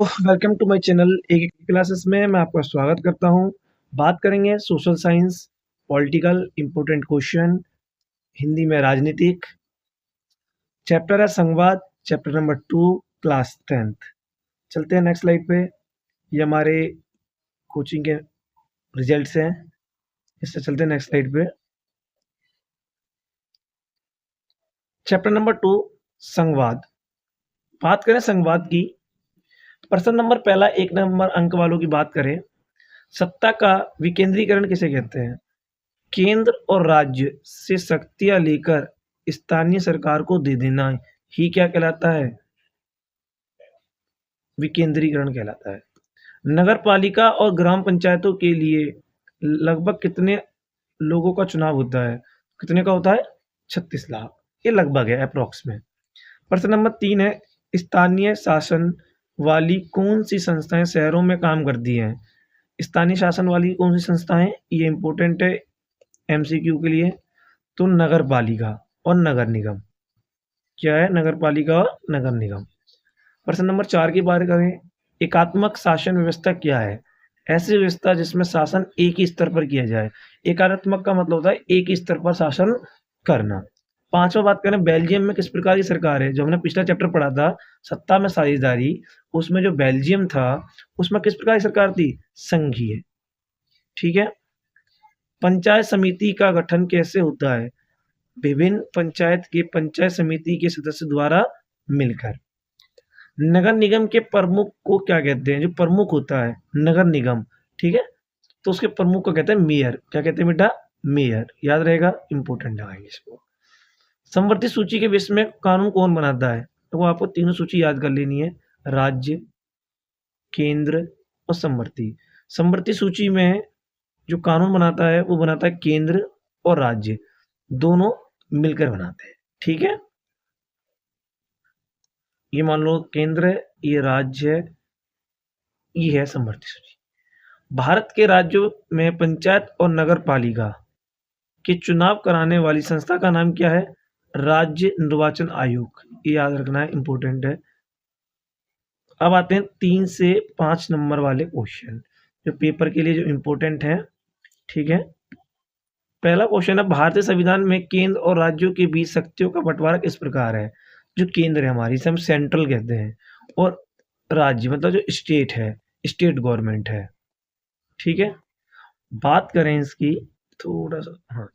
Welcome to my channel एक classes में मैं आपका स्वागत करता हूं। बात करेंगे social science, political important question, Hindi में राजनीतिक। चैप्टर है संवाद, चैप्टर नंबर 2, क्लास 10th। चलते हैं नेक्स्ट स्लाइड पे। ये हमारे कोचिंग के रिजल्ट्स हैं। इससे चलते हैं नेक्स्ट स्लाइड पे। चैप्टर नंबर 2, संवाद। बात करें संवाद की। प्रश्न नंबर पहला 1 नंबर अंक वालों की बात करें। सत्ता का विकेंद्रीकरण किसे कहते हैं? केंद्र और राज्य से शक्तियां लेकर स्थानीय सरकार को दे देना ही क्या कहलाता है? विकेंद्रीकरण कहलाता है। नगर पालिका और ग्राम पंचायतों के लिए लगभग कितने लोगों का चुनाव होता है? कितने का होता है? 36 लाख। ये लगभग है, अप्रोक्स में। प्रश्न नंबर 3 है, स्थानीय शासन वाली कौन सी संस्थाएं शहरों में काम करती हैं? स्थानीय शासन वाली कौन सी संस्थाएं? ये इंपॉर्टेंट है एमसीक्यू के लिए। तो नगर पालिका और नगर निगम। क्या है? नगर पालिका और नगर निगम। प्रश्न नंबर 4 की बात करें। एकात्मक शासन व्यवस्था क्या है? ऐसी व्यवस्था जिसमें शासन एक ही स्तर पर किया जाए। एकात्मक का मतलब होता है एक ही स्तर पर शासन करना। 5वां बात करें, बेल्जियम में किस प्रकार की सरकार है? जो हमने पिछला चैप्टर पढ़ा था, सत्ता में साझेदारी, उसमें जो बेल्जियम था उसमें किस प्रकार की सरकार थी? संघीय। ठीक है। पंचायत समिति का गठन कैसे होता है? विभिन्न पंचायत के पंचायत समिति के सदस्य द्वारा मिलकर। नगर निगम के प्रमुख को क्या कहते हैं? जो प्रमुख होता है नगर निगम, ठीक है, तो उसके प्रमुख को कहते हैं मेयर। क्या कहते हैं बेटा? मेयर। याद रहेगा, इंपॉर्टेंट लगाएंगे इसको। समवर्ती सूची के विषय में कानून कौन बनाता है? तो वो आपको तीनों सूची याद कर लेनी है, राज्य, केंद्र और समवर्ती। समवर्ती सूची में जो कानून बनाता है वो बनाता है केंद्र और राज्य, दोनों मिलकर बनाते हैं। ठीक है। ये मान लो केंद्र है, ये राज्य है, ये है समवर्ती सूची। भारत के राज्यों में पंचायत और नगर पालिका के चुनाव कराने वाली संस्था का नाम क्या है? राज्य निर्वाचन आयोग। ये याद रखना है, इंपॉर्टेंट है। अब आते हैं 3 से 5 नंबर वाले क्वेश्चन जो पेपर के लिए जो इंपॉर्टेंट है। ठीक है। पहला क्वेश्चन है, भारतीय संविधान में केंद्र और राज्यों के बीच शक्तियों का बंटवारा किस प्रकार है? जो केंद्र है हमारी, इसे हम सेंट्रल कहते हैं, और राज्य मतलब जो स्टेट है, स्टेट गवर्नमेंट है। ठीक है। बात करें इसकी थोड़ा सा, हाँ,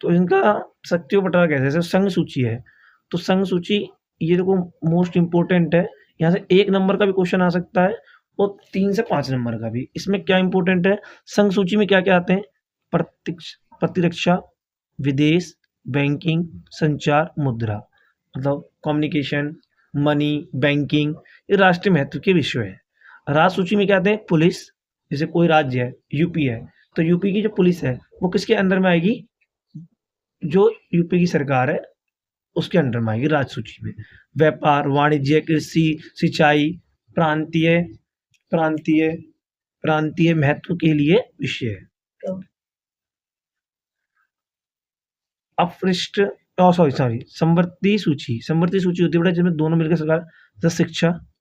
तो इनका शक्तियों बंटवारा कैसे? जैसे संघ सूची है, तो संघ सूची ये देखो मोस्ट इंपॉर्टेंट है। यहाँ से 1 नंबर का भी क्वेश्चन आ सकता है और 3 से 5 नंबर का भी। इसमें क्या इंपॉर्टेंट है? संघ सूची में क्या क्या आते हैं? प्रतिरक्षा, विदेश, बैंकिंग, संचार, मुद्रा, मतलब कम्युनिकेशन, मनी, बैंकिंग, ये राष्ट्रीय महत्व के विषय है। राज्य सूची में क्या आते हैं? पुलिस, जैसे कोई राज्य है, यूपी है, तो यूपी की जो पुलिस है वो किसके अंदर में आएगी? जो यूपी की सरकार है उसके अंडर में आएगी राज्य सूची में। व्यापार, वाणिज्य, कृषि, सिंचाई, प्रांतीय प्रांतीय प्रांतीय महत्व के लिए विषय है। अपृष्ठ सॉरी समवर्ती सूची होती है बेटा जिसमें दोनों मिलकर सरकार, जैसे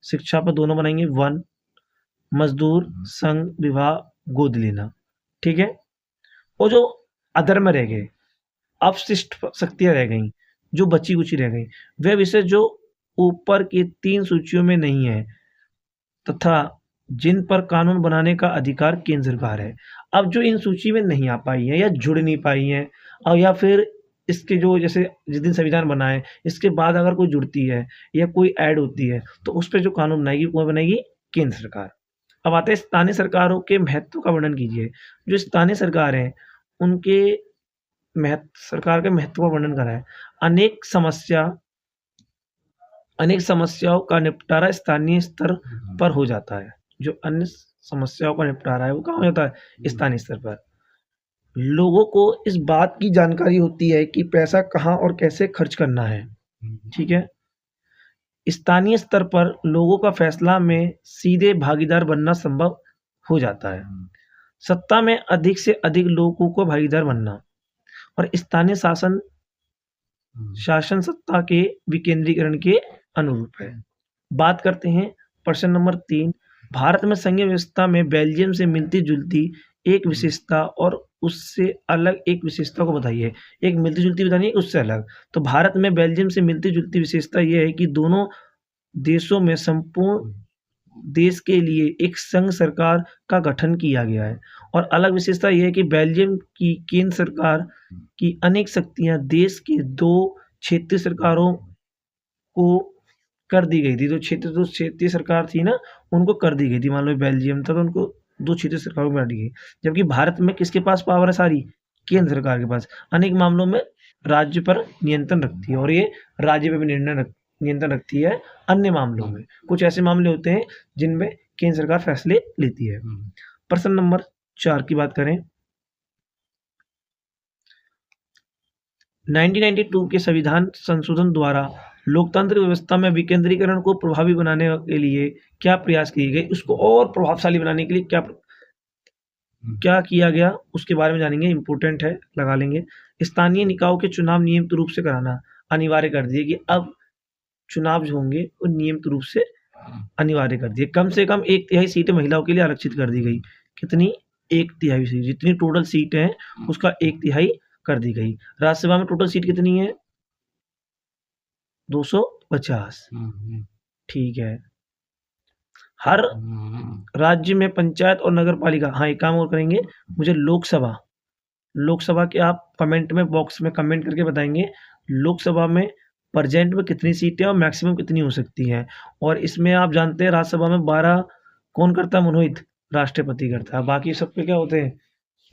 शिक्षा पर दोनों बनाएंगे, वन, मजदूर, संघ, विवाह, गोद लेना। ठीक है। और जो अधर में रह गए, अपशिष्ट शक्तियां रह गई, जो बची कुची रह गई, वे विषय जो ऊपर की 3 सूचियों में नहीं है तथा जिन पर कानून बनाने का अधिकार केंद्र सरकार है। अब जो इन सूची में नहीं आ पाई है या जुड़ नहीं पाई है, और या फिर इसके जो जैसे जिस दिन संविधान बना है इसके बाद अगर कोई जुड़ती है या कोई ऐड होती है तो उस पर जो कानून बनाएगी वो बनाएगी केंद्र सरकार। अब आते हैं स्थानीय सरकारों के महत्व का वर्णन कीजिए। जो स्थानीय सरकार है उनके सरकार के महत्व का वर्णन करा है। अनेक समस्याओं का निपटारा स्थानीय स्तर पर हो जाता है। जो अन्य समस्याओं का निपटारा है वो कहाँ हो जाता है? स्थानीय स्तर पर। लोगों को इस बात की जानकारी होती है कि पैसा कहाँ और कैसे खर्च करना है। ठीक है। स्थानीय स्तर पर लोगों का फैसला में सीधे भागीदार बनना संभव हो जाता है। सत्ता में अधिक से अधिक लोगों को भागीदार बनना और स्थानीय शासन सत्ता के विकेंद्रीकरण के अनुरूप है। बात करते हैं प्रश्न नंबर 3, भारत में संघीय व्यवस्था में बेल्जियम से मिलती-जुलती एक विशेषता और उससे अलग एक विशेषता को बताइए। एक मिलती-जुलती बतानी है, उससे अलग। तो भारत में बेल्जियम से मिलती-जुलती विशेषता ये है कि दोनों देशों में संपूर्ण देश के लिए एक संघ सरकार का गठन किया गया है। और अलग विशेषता ये है कि बेल्जियम की केंद्र सरकार की अनेक शक्तियाँ देश के 2 क्षेत्रीय सरकारों को कर दी गई थी। जो क्षेत्रीय सरकार थी ना, उनको कर दी गई थी। मान लो बेल्जियम था तो उनको 2 क्षेत्रीय सरकारों में बाँट दी गई। जबकि भारत में किसके पास पावर है सारी? केंद्र सरकार के पास। अनेक मामलों में राज्य पर नियंत्रण रखती है और ये राज्य पे भी नियंत्रण रखती है अन्य मामलों में। कुछ ऐसे मामले होते हैं जिनमें केंद्र सरकार फैसले लेती है। प्रश्न नंबर 4 की बात करें। 1992 के संविधान संशोधन द्वारा लोकतांत्रिक व्यवस्था में विकेंद्रीकरण को प्रभावी बनाने के लिए क्या प्रयास किए गए? उसको और प्रभावशाली बनाने के लिए क्या किया गया, उसके बारे में जानेंगे। इम्पोर्टेंट है, लगा लेंगे। स्थानीय निकायों के चुनाव नियमित रूप से कराना अनिवार्य कर दिए कि अब चुनाव जो होंगे वो नियमित रूप से अनिवार्य कर दिए। कम से कम 1/3 सीटें महिलाओं के लिए आरक्षित कर दी गई। कितनी? 1/3 सीट। जितनी टोटल सीट हैं उसका 1/3 कर दी गई। राज्यसभा में टोटल सीट कितनी है? 250। ठीक है। हर राज्य में पंचायत और नगर पालिका, हाँ एक काम और करेंगे, मुझे लोकसभा के आप कमेंट में बॉक्स में कमेंट करके बताएंगे लोकसभा में प्रेजेंट में कितनी सीटें और मैक्सिमम कितनी हो सकती हैं। और इसमें आप जानते हैं राज्यसभा में 12 कौन करता है? मनोनीत राष्ट्रपति करता है। बाकी सब पे क्या होते हैं?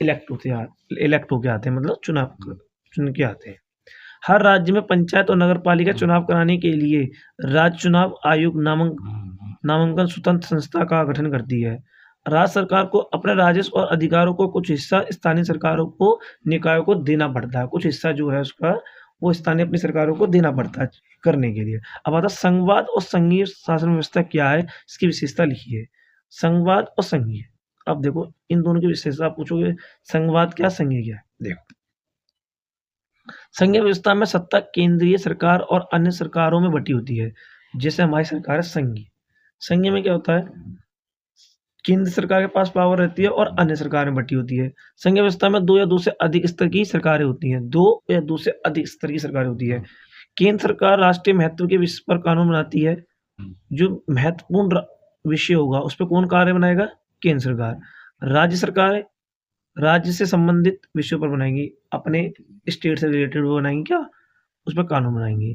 इलेक्ट होके आते हैं, मतलब चुन के आते हैं। हर राज्य में पंचायत और नगर पालिका चुनाव कराने के लिए राज्य चुनाव आयोग नामांकन स्वतंत्र संस्था का गठन करती है। राज्य सरकार को अपने राजस्व और अधिकारों को कुछ हिस्सा स्थानीय सरकारों को निकायों को देना पड़ता है। कुछ हिस्सा जो है उसका वो स्थानीय अपनी सरकारों को देना पड़ता है करने के लिए। अब आता संघवाद और संघीय शासन व्यवस्था क्या है, इसकी विशेषता लिखिए। संघवाद और संघीय, अब देखो इन दोनों की विशेषता पूछोगे, संघवाद क्या, संघीय क्या है। देखो संघीय व्यवस्था में सत्ता केंद्रीय सरकार और अन्य सरकारों में बटी होती है। जैसे हमारी सरकार है संघीय। संघीय में क्या होता है? केंद्र सरकार के पास पावर रहती है और अन्य सरकार में बटी होती है। संघीय व्यवस्था में 2 या 2 से अधिक स्तर की सरकारें होती हैं। 2 या 2 से अधिक स्तर की सरकारें होती है। केंद्र सरकार राष्ट्रीय महत्व के विषय पर कानून बनाती है। जो महत्वपूर्ण विषय होगा उस पर कौन कार्य बनाएगा? केंद्र सरकार। राज्य सरकार राज्य से संबंधित विषयों पर बनाएंगी, अपने स्टेट से रिलेटेड वो बनाएंगी क्या? उस पर कानून बनाएंगी।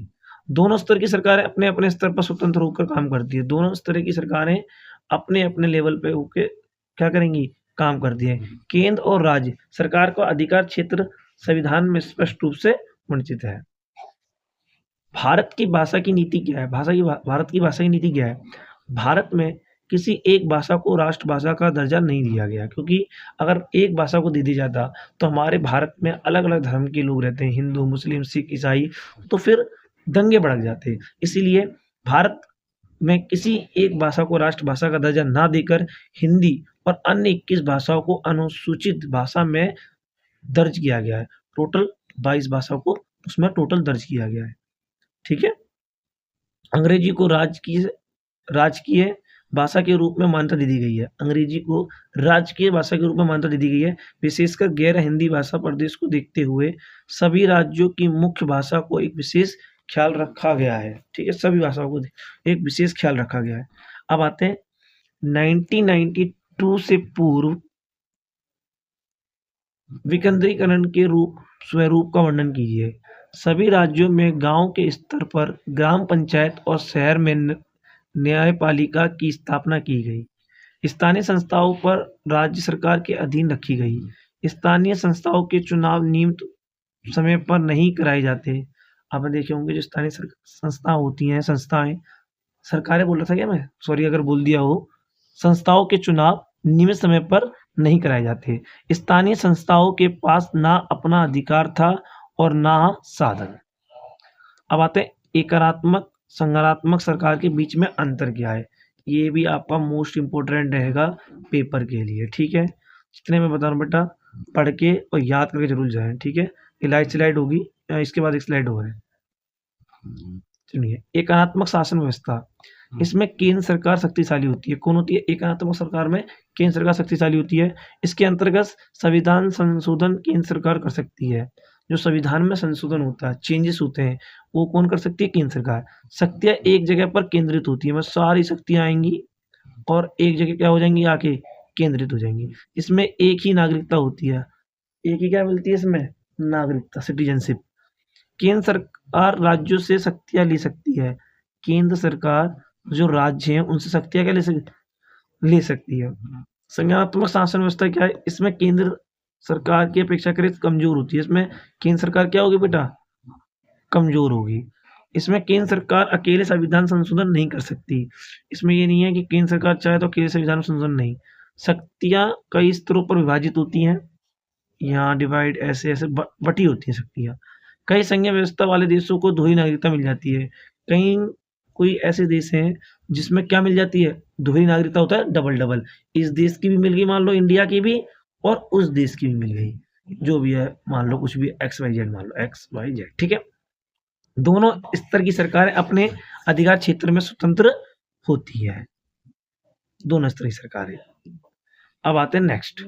दोनों स्तर की सरकारें अपने अपने स्तर पर स्वतंत्र होकर काम करती है। दोनों स्तर की सरकारें अपने अपने लेवल पे होके क्या करेंगी? काम करती है। केंद्र और राज्य सरकार का अधिकार क्षेत्र संविधान में स्पष्ट रूप से वर्णित है। भारत की भाषा की नीति क्या है? भारत की भाषा की नीति क्या है? भारत में किसी एक भाषा को राष्ट्रभाषा का दर्जा नहीं दिया गया, क्योंकि अगर एक भाषा को दे दिया जाता तो हमारे भारत में अलग-अलग धर्म के लोग रहते हैं, हिंदू, मुस्लिम, सिख, ईसाई, तो फिर दंगे भड़क जाते। इसीलिए भारत में किसी एक भाषा को राष्ट्रभाषा का दर्जा ना देकर हिंदी और अन्य 21 भाषाओं को अनुसूचित भाषा में दर्ज किया गया है। टोटल 22 भाषाओं को उसमें टोटल दर्ज किया गया है। ठीक है। अंग्रेजी को राजकीय भाषा के रूप में मान्यता दे दी गई है। अंग्रेजी को राजकीय भाषा के रूप में मान्यता दे दी गई है। विशेषकर गैर हिंदी भाषा प्रदेश को देखते हुए सभी राज्यों की मुख्य भाषा को एक विशेष ख्याल रखा गया है। ठीक है, सभी भाषाओं को एक विशेष ख्याल रखा गया है। अब आते हैं 1992 से पूर्व विकेंद्रीकरण के स्वरूप का वर्णन कीजिए। सभी राज्यों में गांव के स्तर पर ग्राम पंचायत और शहर में न्यायपालिका की स्थापना की गई। स्थानीय संस्थाओं पर राज्य सरकार के अधीन रखी गई। स्थानीय संस्थाओं के चुनाव नियमित समय पर नहीं कराए जाते। आप देखे होंगे जो स्थानीय संस्था होती हैं, संस्थाएं, सरकारें बोल रहा था क्या मैं, सॉरी अगर बोल दिया हो, संस्थाओं के चुनाव नियमित समय पर नहीं कराए जाते। स्थानीय संस्थाओं के पास ना अपना अधिकार था और ना साधन। अब आते हैं एकात्मक संघात्मक सरकार के बीच में अंतर क्या है। ये भी आपका मोस्ट इम्पोर्टेंट रहेगा पेपर के लिए। ठीक है, जितने मैं बता रहा हूँ बेटा पढ़ के और याद करके जरूर जाएं। ठीक है, ये स्लाइड होगी, इसके बाद एक स्लाइड हो है। सुनिए, एकात्मक शासन व्यवस्था इसमें केंद्र सरकार शक्तिशाली होती है। कौन होती है? एकात्मक सरकार में केंद्र सरकार शक्तिशाली होती है। इसके अंतर्गत संविधान संशोधन केंद्र सरकार कर सकती है। जो संविधान में संशोधन होता है, चेंजेस होते हैं, वो कौन कर सकती है? केंद्र सरकार। शक्तियाँ एक जगह पर केंद्रित होती है, मतलब सारी शक्तियाँ आएंगी और एक जगह क्या हो जाएंगी? आके केंद्रित हो जाएंगी। इसमें एक ही नागरिकता होती है। एक ही क्या मिलती है इसमें? नागरिकता, सिटीजनशिप। केंद्र सरकार राज्यों से शक्तियां ले सकती है। केंद्र सरकार जो राज्य हैं उनसे शक्तियां क्या ले सकती है। संज्ञानात्मक शासन व्यवस्था क्या है? इसमें केंद्र सरकार की अपेक्षाकृत कमजोर होती है। इसमें केंद्र सरकार क्या होगी बेटा? कमजोर होगी। इसमें केंद्र सरकार अकेले संविधान संशोधन नहीं कर सकती। इसमें ये नहीं है कि केंद्र सरकार चाहे तो अकेले संविधान संशोधन नहीं। शक्तियां कई स्तरों पर विभाजित होती हैं, यहाँ डिवाइड ऐसे ऐसे बटी होती है शक्तियां। कई संघीय व्यवस्था वाले देशों को दोहरी नागरिकता मिल जाती है। कई कोई ऐसे देश हैं जिसमें क्या मिल जाती है? दोहरी नागरिकता होता है, डबल डबल। इस देश की भी मिल गई, मान लो इंडिया की भी, और उस देश की भी मिल गई, जो भी है, मान लो कुछ भी XYZ, मान लो XYZ, ठीक है। दोनों स्तर की सरकारें अपने अधिकार क्षेत्र में स्वतंत्र होती है, दोनों स्तर की सरकारें। अब आते हैं नेक्स्ट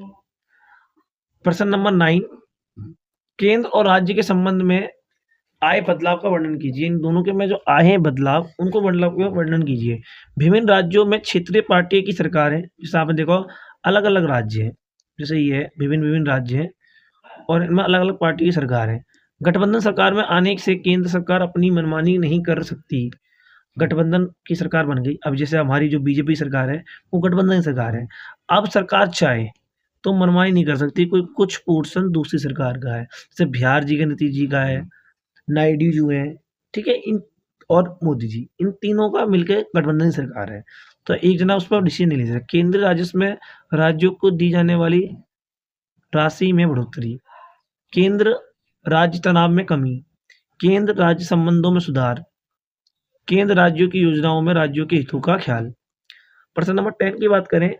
प्रश्न नंबर 9। केंद्र और राज्य के संबंध में आए बदलाव का वर्णन कीजिए। इन दोनों के में जो आए हैं बदलाव, उनको बदलाव का वर्णन कीजिए। विभिन्न राज्यों में क्षेत्रीय पार्टी की सरकार है। जैसे आपने देखो अलग अलग राज्य हैं, जैसे ये है विभिन्न राज्य हैं और इनमें अलग अलग पार्टी की सरकार है। गठबंधन सरकार में आने से केंद्र सरकार अपनी मनमानी नहीं कर सकती। गठबंधन की सरकार बन गई। अब जैसे हमारी जो बीजेपी सरकार है वो गठबंधन की सरकार है। अब सरकार चाहे तो मनमानी नहीं कर सकती, कोई कुछ पोर्शन दूसरी सरकार का है, जैसे बिहार जी के नीतीश जी का है, नायडू जी हैं, ठीक है, इन और मोदी जी, इन तीनों का मिलकर गठबंधन की सरकार है। तो एक जना उस पर डिसीजन नहीं ले सकता। केंद्रीय राजस्व में राज्यों को दी जाने वाली राशि में बढ़ोतरी, केंद्र राज्य तनाव में कमी, केंद्र राज्य संबंधों में सुधार, केंद्र राज्यों की योजनाओं में राज्यों के हितों का ख्याल। प्रश्न नंबर 10 की बात करें,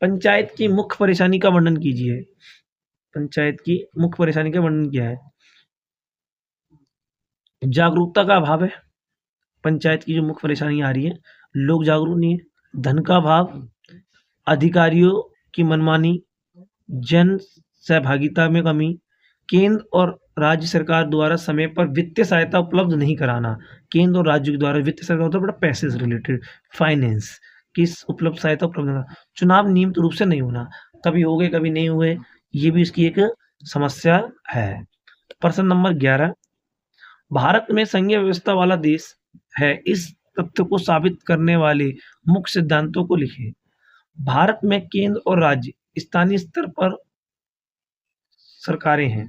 पंचायत की मुख्य परेशानी का वर्णन कीजिए। पंचायत की मुख्य परेशानी का वर्णन क्या है? जागरूकता का अभाव है। पंचायत की जो मुख्य परेशानी आ रही है, लोग जागरूक नहीं है, धन का अभाव, अधिकारियों की मनमानी, जन सहभागिता में कमी, केंद्र और राज्य सरकार द्वारा समय पर वित्तीय सहायता उपलब्ध नहीं कराना। केंद्र और राज्य के द्वारा वित्तीय सहायता होता है बड़ा पैसे से रिलेटेड, फाइनेंस की उपलब्ध सहायता उपलब्ध नहीं। चुनाव नियमित रूप से नहीं होना, कभी हो गए कभी नहीं हुए, ये भी इसकी एक समस्या है। प्रश्न नंबर 11, भारत में संघीय व्यवस्था वाला देश है, इस तथ्य को साबित करने वाले मुख्य सिद्धांतों को लिखें। भारत में केंद्र और राज्य स्थानीय स्तर पर सरकारें हैं।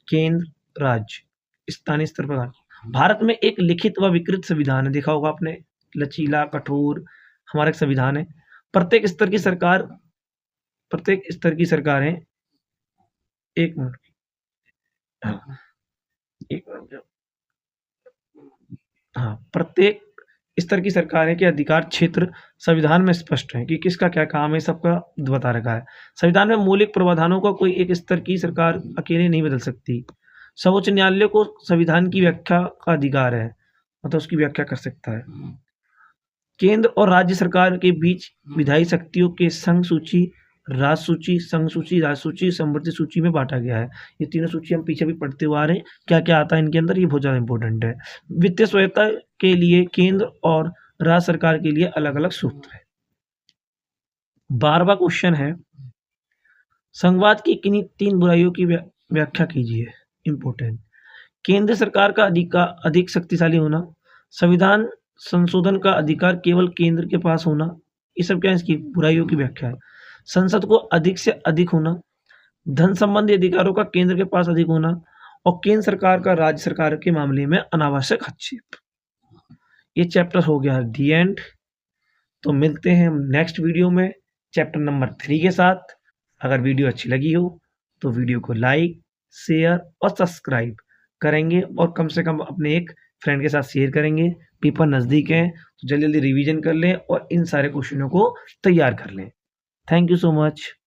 केंद्र राज्य स्थानीय स्तर पर। भारत में एक लिखित व विकृत संविधान है, देखा होगा आपने, लचीला कठोर हमारा एक संविधान है। प्रत्येक स्तर की सरकारें, एक मिनट, हाँ, प्रत्येक स्तर की सरकारें के अधिकार क्षेत्र संविधान में स्पष्ट है कि किसका क्या काम है, सबका बता रखा है। संविधान में मौलिक प्रावधानों का कोई एक स्तर की सरकार अकेले नहीं बदल सकती। सर्वोच्च न्यायालय को संविधान की व्याख्या का अधिकार है, मतलब उसकी व्याख्या कर सकता है। केंद्र और राज्य सरकार के बीच विधायी शक्तियों के संघ सूची, राज सूची, संघ सूची, राज सूची, समवर्ती सूची में बांटा गया है। ये तीनों सूची हम पीछे भी पढ़ते हुए आ रहे हैं, क्या क्या आता है इनके अंदर, ये बहुत ज़्यादा इंपॉर्टेंट है। वित्तीय स्वायत्तता के लिए केंद्र और राज्य सरकार के लिए अलग अलग सूत्र है। 12वां क्वेश्चन है, संघवाद की किन्हीं 3 बुराइयों की व्याख्या कीजिए। इंपॉर्टेंट, केंद्र सरकार का अधिक शक्तिशाली होना, संविधान संशोधन का अधिकार केवल केंद्र के पास होना, ये सब क्या है इसकी बुराइयों की व्याख्या है। संसद को अधिक से अधिक होना, धन संबंधी अधिकारों का केंद्र के पास अधिक होना, और केंद्र सरकार का राज्य सरकार के मामले में अनावश्यक हस्तक्षेप। ये चैप्टर हो गया दी एंड। तो मिलते हैं हम नेक्स्ट वीडियो में चैप्टर नंबर 3 के साथ। अगर वीडियो अच्छी लगी हो तो वीडियो को लाइक, शेयर और सब्सक्राइब करेंगे, और कम से कम अपने एक फ्रेंड के साथ शेयर करेंगे। पेपर नज़दीक हैं तो जल्दी जल्दी रिवीजन कर लें और इन सारे क्वेश्चनों को तैयार कर लें। Thank you so much.